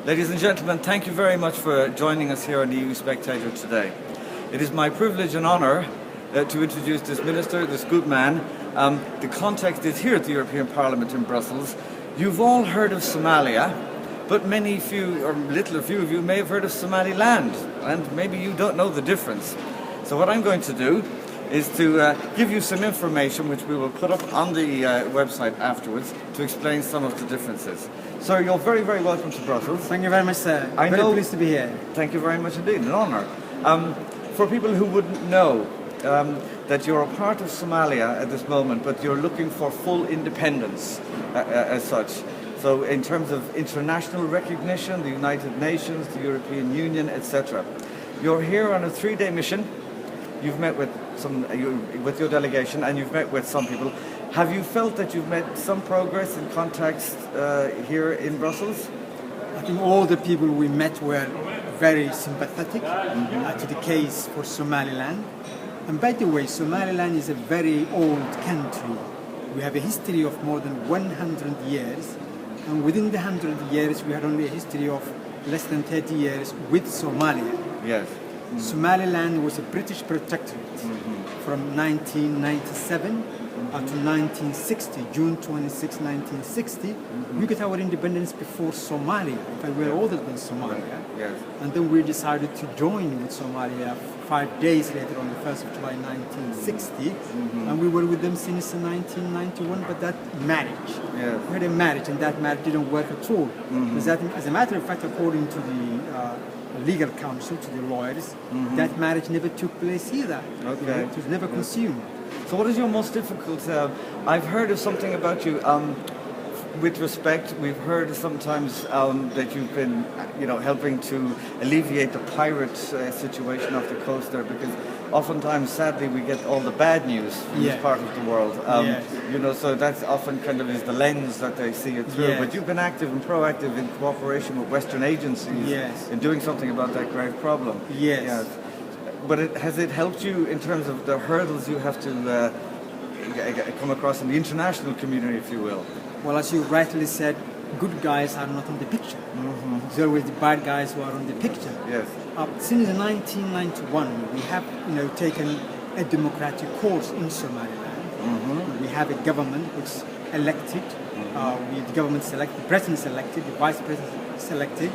Ladies and gentlemen, thank you very much for joining us here on the Euspectator today. It is my privilege and honour to introduce this minister, this good man. The context is here at the European Parliament in Brussels. You've all heard of Somalia, but little few of you may have heard of Somaliland, and maybe you don't know the difference. So what I'm going to do is to give you some information which we will put up on the website afterwards to explain some of the differences. Sir, you're very, very welcome to Brussels. Thank you very much, sir. Very pleased to be here. Thank you very much indeed, an honour. For people who wouldn't know that you're a part of Somalia at this moment, but you're looking for full independence as such. So in terms of international recognition, the United Nations, the European Union, etc. You're here on a 3-day mission. You've met with with your delegation, and you've met with some people. Have you felt that you've made some progress in contacts here in Brussels? I think all the people we met were very sympathetic to the case for Somaliland. And by the way, Somaliland is a very old country. We have a history of more than 100 years. And within the 100 years, we had only a history of less than 30 years with Somalia. Yes. Somaliland was a British protectorate from 1997 to 1960, June 26, 1960. We got our independence before Somalia. In fact, we were older than Somalia. Yes. And then we decided to join with Somalia 5 days later on the 1st of July 1960. And we were with them since 1991, but that marriage, we had a marriage, and that marriage didn't work at all. As a matter of fact, according to the legal counsel, to the lawyers, that marriage never took place either. Okay. It was never consumed. So what is your most difficult... I've heard of something about you. With respect, we've heard sometimes that you've been, helping to alleviate the pirate situation off the coast there, because oftentimes, sadly, we get all the bad news from this part of the world. So that's often kind of is the lens that they see it through. But you've been active and proactive in cooperation with Western agencies in doing something about that grave problem. Yes. But has it helped you in terms of the hurdles you have to come across in the international community, if you will? Well, as you rightly said, good guys are not on the picture. It's always the bad guys who are on the picture. Yes. Since 1991, we have taken a democratic course in Somaliland. We have a government which is elected. The government is elected, the president is elected, the vice president is elected.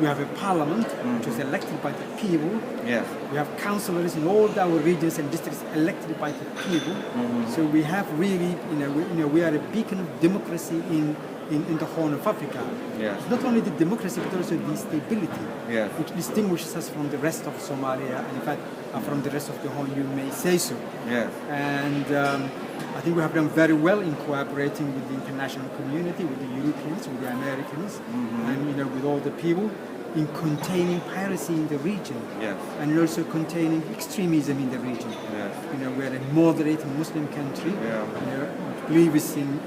We have a parliament which is elected by the people. Yes. We have councillors in all our regions and districts elected by the people. So we have really, we are a beacon of democracy in the Horn of Africa. Yes. Not only the democracy, but also the stability, which distinguishes us from the rest of Somalia, and in fact, from the rest of the Horn, you may say so. Yes. And I think we have done very well in cooperating with the international community, with the Europeans, with the Americans, and with all the people, in containing piracy in the region, and also containing extremism in the region. We're a moderate Muslim country. Believes in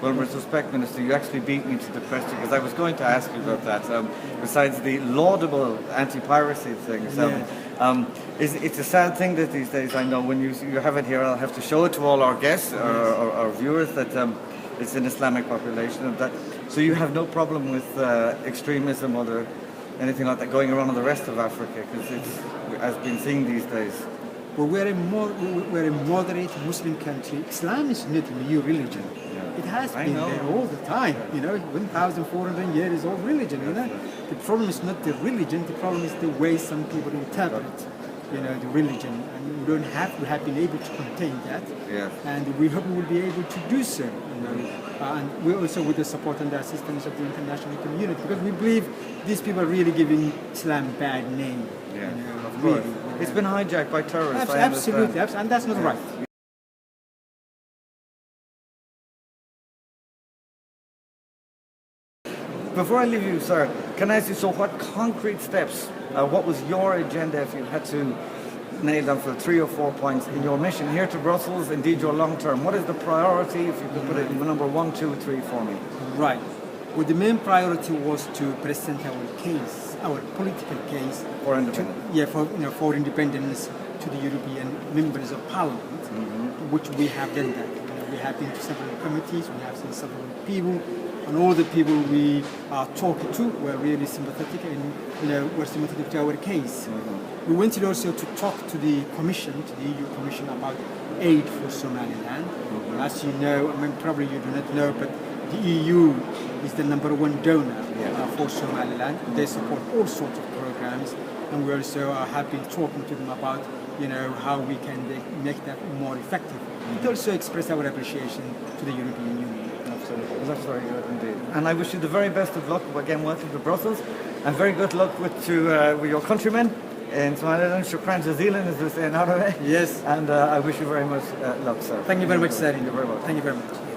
Well, with respect, Minister, you actually beat me to the question, because I was going to ask you about that. Besides the laudable anti-piracy things, it's a sad thing that these days, I know, when you have it here, I'll have to show it to all our guests, our viewers, that it's an Islamic population. And that, so you have no problem with extremism or anything like that going around in the rest of Africa, because it's, as been seen these days. Well, we're a moderate Muslim country. Islam is not a new religion. It has been there all the time. 1,400 years old religion. The problem is not the religion. The problem is the way some people interpret, the religion. And we have been able to contain that. And we hope we will be able to do so. And we also with the support and the assistance of the international community, because we believe these people are really giving Islam a bad name. Of course. It's been hijacked by terrorists. Absolutely, and that's not right. Before I leave you, sir, can I ask you, so what concrete steps, what was your agenda if you had to nail down for 3 or 4 points in your mission here to Brussels, indeed your long term? What is the priority, if you could put it in number 1, 2, 3 for me? Right. Well, the main priority was to present our case, our political case for independence. For independence to the European members of Parliament, which we have done that. We have been to several committees, we have seen several people, and all the people we are talking to were really sympathetic and were sympathetic to our case. We wanted also to talk to the Commission, to the EU Commission, about aid for Somaliland. As you know, I mean, probably you do not know, but the EU is the #1 donor for Somaliland. They support all sorts of programs, and we also have been talking to them about how we can make that more effective. It also express our appreciation to the European Union. Absolutely. That's very good indeed. And I wish you the very best of luck. Again, welcome to Brussels. And very good luck with your countrymen in Somaliland. Shukran jazilan, as they say in Arabic. Yes. And I wish you very much luck, sir. Thank you very much, sir. Thank you very much. Thank you very much.